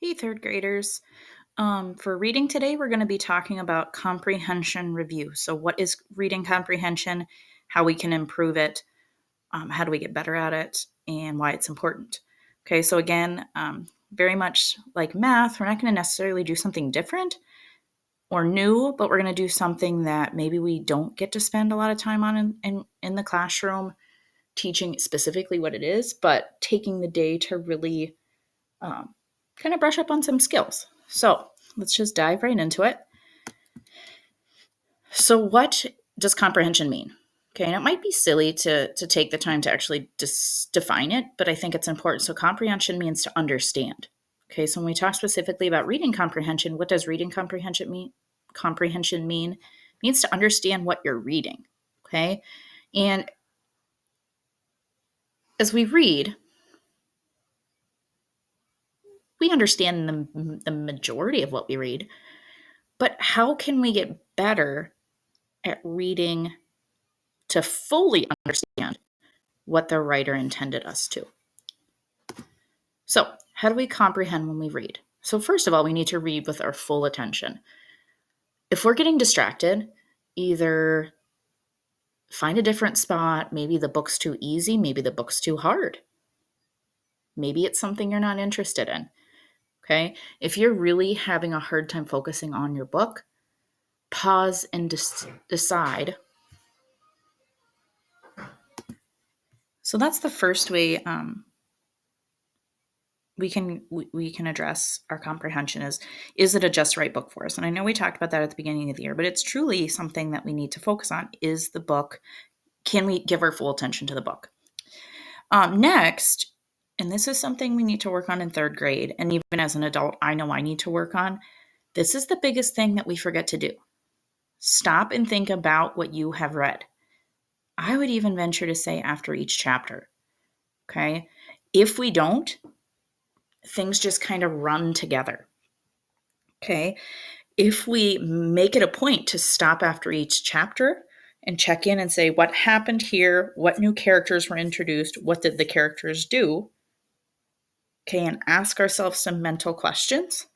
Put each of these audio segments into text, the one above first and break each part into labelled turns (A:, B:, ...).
A: Hey, third graders. For reading today, we're going to be talking about comprehension review. So, what is reading comprehension, how we can improve it, how do we get better at it, and why it's important. Okay, so again, very much like math, we're not going to necessarily do something different or new, but we're going to do something that maybe we don't get to spend a lot of time on in the classroom, teaching specifically what it is, but taking the day to really um, kind of brush up on some skills. So let's just dive right into it. So, what does comprehension mean? Okay, and it might be silly to take the time to actually define it, but I think it's important. So, comprehension means to understand. Okay, so when we talk specifically about reading comprehension, what does reading comprehension mean? Comprehension mean it means to understand what you're reading. Okay, and as we read, we understand the majority of what we read, but how can we get better at reading to fully understand what the writer intended us to? So, how do we comprehend when we read? So, first of all, we need to read with our full attention. If we're getting distracted, either find a different spot. Maybe the book's too easy, maybe the book's too hard. Maybe it's something you're not interested in. Okay. If you're really having a hard time focusing on your book, pause and decide. So that's the first way we can address our comprehension is it a just right book for us? And I know we talked about that at the beginning of the year, but it's truly something that we need to focus on. Is the book, can we give our full attention to the book? Next, and this is something we need to work on in third grade, and even as an adult, I know I need to work on. This is the biggest thing that we forget to do. Stop and think about what you have read. I would even venture to say after each chapter. Okay. If we don't, things just kind of run together. Okay. If we make it a point to stop after each chapter and check in and say, what happened here? What new characters were introduced? What did the characters do? Okay. And ask ourselves some mental questions.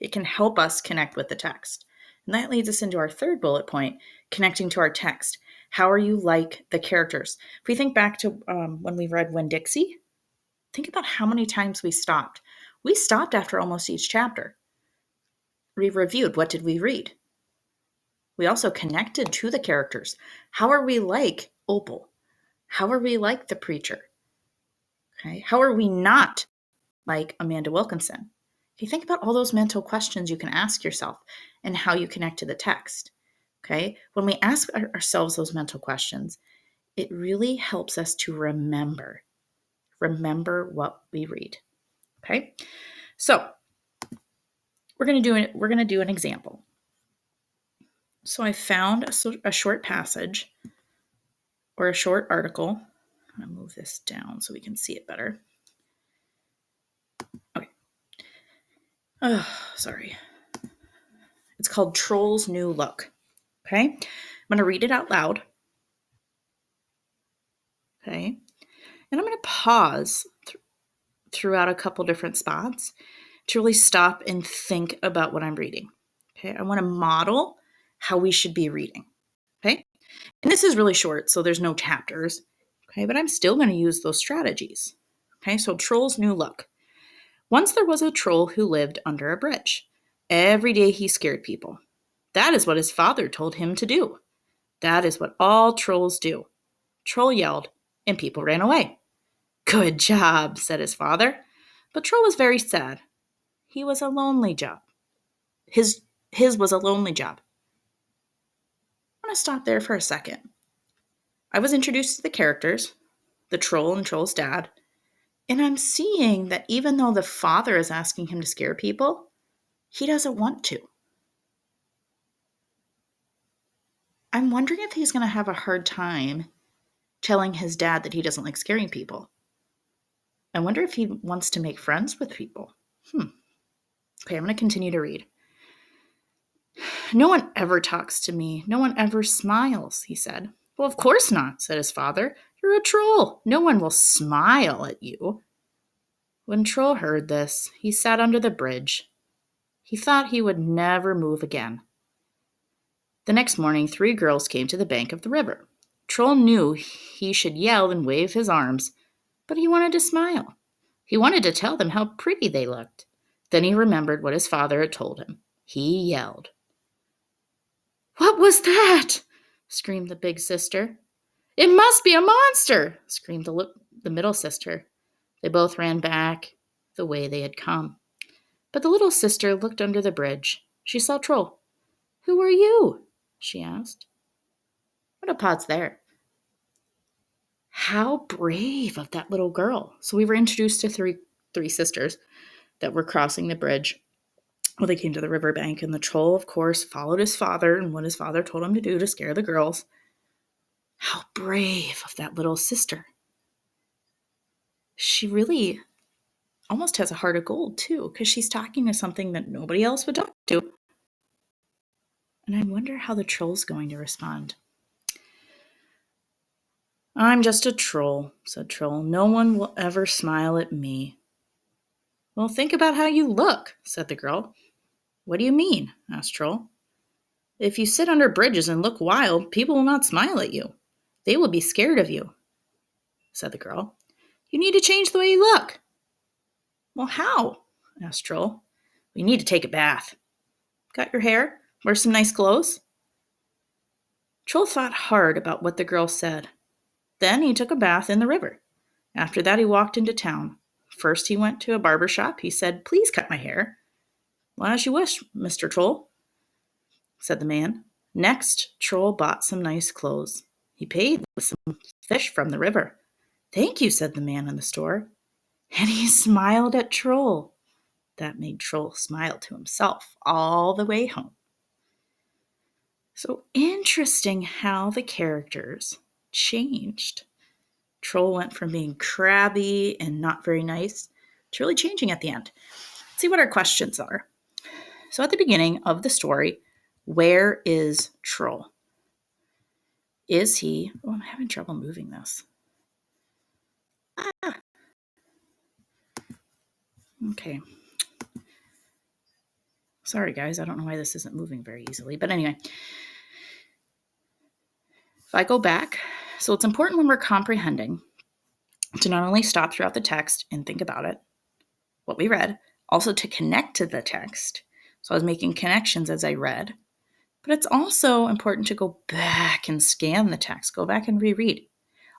A: It can help us connect with the text. And that leads us into our third bullet point, connecting to our text. How are you like the characters? If we think back to when we read Winn-Dixie, think about how many times we stopped. We stopped after almost each chapter. We reviewed, what did we read? We also connected to the characters. How are we like Opal? How are we like the preacher? Okay. How are we not like Amanda Wilkinson? Okay, think about all those mental questions you can ask yourself and how you connect to the text. Okay. When we ask ourselves those mental questions, it really helps us to remember what we read. Okay. So we're going to do an example. So I found a short passage or a short article. I'm going to move this down so we can see it better. Okay. Oh, sorry. It's called Troll's New Look. Okay. I'm going to read it out loud. Okay. And I'm going to pause throughout a couple different spots to really stop and think about what I'm reading. Okay. I want to model how we should be reading. Okay. And this is really short, so there's no chapters. Okay. But I'm still going to use those strategies. Okay. So Troll's New Look. Once there was a troll who lived under a bridge. Every day he scared people. That is what his father told him to do. That is what all trolls do. Troll yelled, and people ran away. Good job, said his father. But Troll was very sad. He was a lonely job. His was a lonely job. I'm going to stop there for a second. I was introduced to the characters, the troll and Troll's dad, and I'm seeing that even though the father is asking him to scare people, he doesn't want to. I'm wondering if he's going to have a hard time telling his dad that he doesn't like scaring people. I wonder if he wants to make friends with people. Okay, I'm going to continue to read. No one ever talks to me. No one ever smiles, he said. Well, of course not, said his father. You're a troll. No one will smile at you. When Troll heard this, he sat under the bridge. He thought he would never move again. The next morning, 3 girls came to the bank of the river. Troll knew he should yell and wave his arms, but he wanted to smile. He wanted to tell them how pretty they looked. Then he remembered what his father had told him. He yelled. "What was that?" screamed the big sister. "It must be a monster!" screamed the middle sister. They both ran back the way they had come. But the little sister looked under the bridge. She saw Troll. "Who are you?" she asked. "What a pod's there?" How brave of that little girl. So we were introduced to three sisters that were crossing the bridge. Well, they came to the riverbank, and the Troll, of course, followed his father and what his father told him to do to scare the girls. How brave of that little sister. She really almost has a heart of gold, too, because she's talking to something that nobody else would talk to. And I wonder how the Troll's going to respond. "I'm just a troll," said Troll. "No one will ever smile at me." "Well, think about how you look," said the girl. "What do you mean?" asked Troll. "If you sit under bridges and look wild, people will not smile at you. They will be scared of you," said the girl. "You need to change the way you look." "Well, how?" asked Troll. "You need to take a bath. Cut your hair? Wear some nice clothes?" Troll thought hard about what the girl said. Then he took a bath in the river. After that, he walked into town. First, he went to a barber shop. He said, "Please cut my hair." "Well, as you wish, Mr. Troll," said the man. Next, Troll bought some nice clothes. He paid with some fish from the river. "Thank you," said the man in the store. And he smiled at Troll. That made Troll smile to himself all the way home. So interesting how the characters changed. Troll went from being crabby and not very nice to really changing at the end. Let's see what our questions are. So at the beginning of the story, where is Troll? Is he... Oh, I'm having trouble moving this. Okay. Sorry, guys. I don't know why this isn't moving very easily. But anyway, if I go back, so it's important when we're comprehending to not only stop throughout the text and think about it, what we read, also to connect to the text. So I was making connections as I read. But it's also important to go back and scan the text, go back and reread.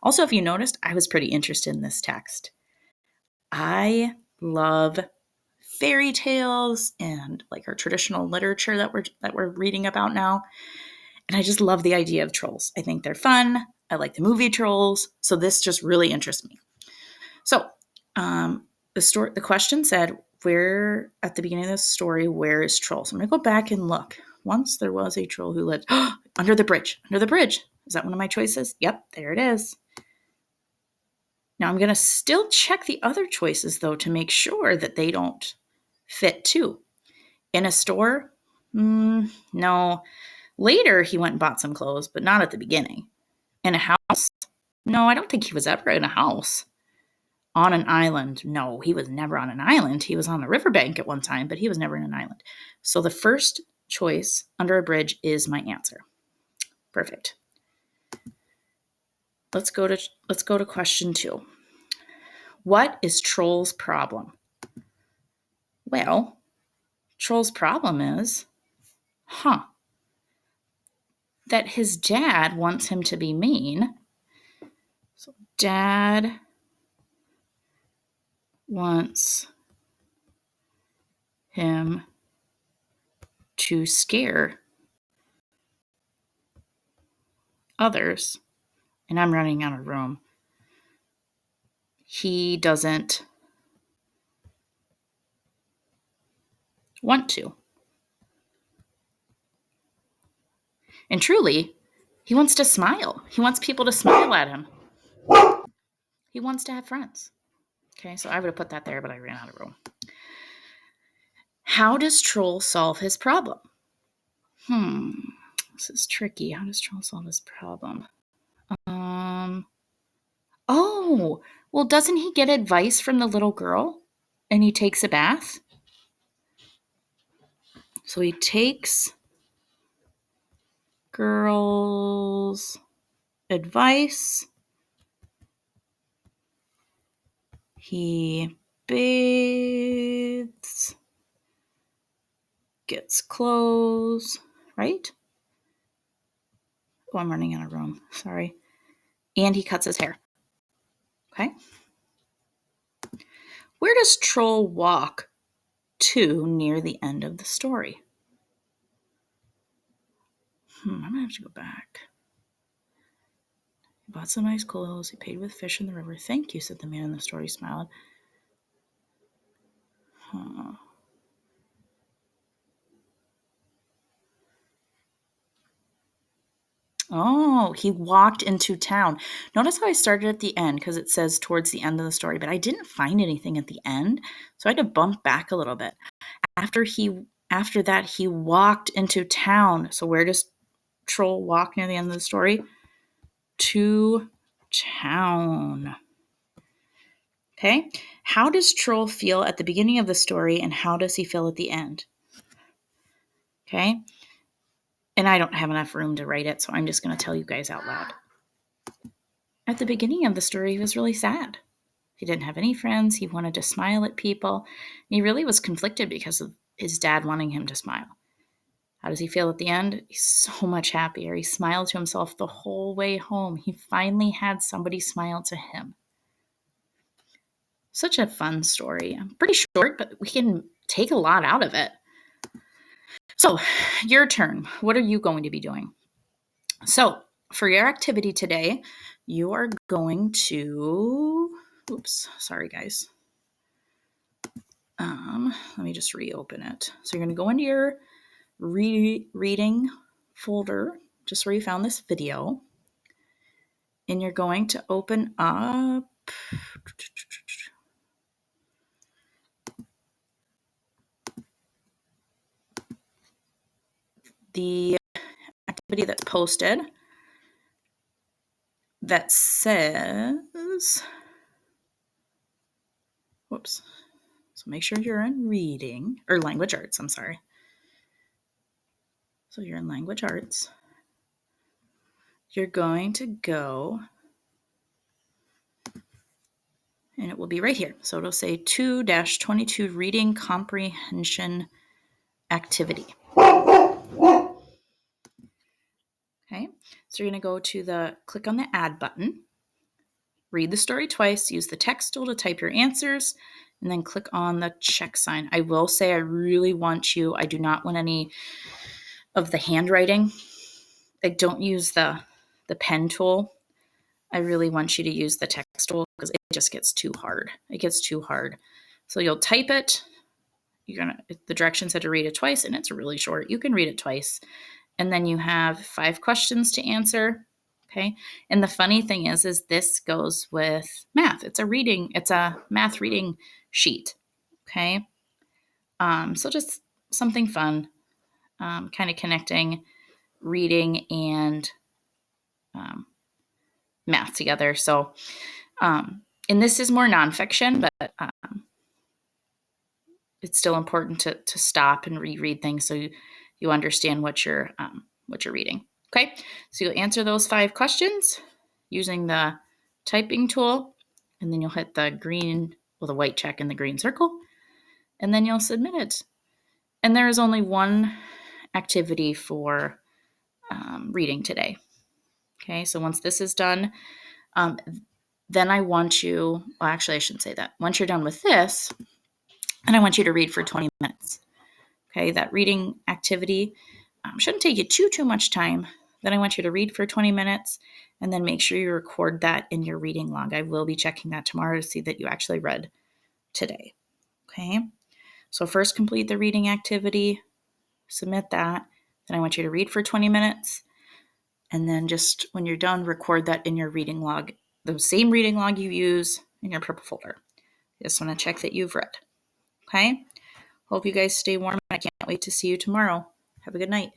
A: Also, if you noticed, I was pretty interested in this text. I love fairy tales and like our traditional literature that we're reading about now. And I just love the idea of trolls. I think they're fun. I like the movie Trolls. So this just really interests me. So the question said, where at the beginning of the story, where is Troll? So I'm going to go back and look. Once there was a troll who lived under the bridge. Under the bridge. Is that one of my choices? Yep, there it is. Now I'm going to still check the other choices, though, to make sure that they don't fit, too. In a store? No. Later, he went and bought some clothes, but not at the beginning. In a house? No, I don't think he was ever in a house. On an island? No, he was never on an island. He was on the riverbank at one time, but he was never in an island. So the first choice, under a bridge, is my answer. Perfect. Let's go to question 2. What is Troll's problem? Well, Troll's problem is, that his dad wants him to be mean. So Dad wants him to scare others. And I'm running out of room. He doesn't want to. And truly, he wants to smile. He wants people to smile at him. He wants to have friends. Okay, so I would have put that there, but I ran out of room. How does Troll solve his problem? This is tricky. How does Troll solve his problem? Oh, well, doesn't he get advice from the little girl? and he takes a bath. So he takes girls' advice. He bathes, gets clothes, right? Oh, I'm running out of room. Sorry. And he cuts his hair. Okay. Where does Troll walk to near the end of the story? I'm going to have to go back. He bought some nice clothes. He paid with fish in the river. Thank you, said the man in the story, smiled. Huh. Oh, he walked into town. Notice how I started at the end because it says towards the end of the story, but I didn't find anything at the end, so I had to bump back a little bit. After that, he walked into town. So where does Troll walk near the end of the story? To town. Okay. How does Troll feel at the beginning of the story, and how does he feel at the end? Okay. And I don't have enough room to write it, so I'm just going to tell you guys out loud. At the beginning of the story, he was really sad. He didn't have any friends. He wanted to smile at people. He really was conflicted because of his dad wanting him to smile. How does he feel at the end? He's so much happier. He smiled to himself the whole way home. He finally had somebody smile to him. Such a fun story. Pretty short, but we can take a lot out of it. So, your turn. What are you going to be doing? So, for your activity today, you are going to... Oops, sorry guys. Let me just reopen it. So you're going to go into your reading folder, just where you found this video, and you're going to open up the activity that's posted that says, whoops, so make sure you're in reading, or language arts, I'm sorry. So you're in language arts. You're going to go, and it will be right here. So it'll say 2-22 reading comprehension activity. Okay, so you're going to go to click on the add button, read the story twice, use the text tool to type your answers, and then click on the check sign. I will say I really want you, I do not want any of the handwriting. I don't use the pen tool. I really want you to use the text tool because it just gets too hard. It gets too hard. So you'll type it. The directions said to read it twice, and it's really short. You can read it twice. And then you have 5 questions to answer. Okay. And the funny thing is this goes with math. It's a math reading sheet. Okay. So just something fun, kind of connecting reading and math together. So, and this is more nonfiction, but it's still important to stop and reread things so you understand what you're reading. Okay, so you'll answer those 5 questions using the typing tool, and then you'll hit the white check in the green circle, and then you'll submit it. And there is only one activity for reading today. Okay, so once this is done, then I want you, well, actually, I shouldn't say that. Once you're done with this, then I want you to read for 20 minutes. Okay, that reading activity shouldn't take you too much time. Then I want you to read for 20 minutes and then make sure you record that in your reading log. I will be checking that tomorrow to see that you actually read today. Okay, so first complete the reading activity, submit that. Then I want you to read for 20 minutes. And then just when you're done, record that in your reading log, the same reading log you use in your purple folder. Just want to check that you've read. Okay? Hope you guys stay warm. I can't wait to see you tomorrow. Have a good night.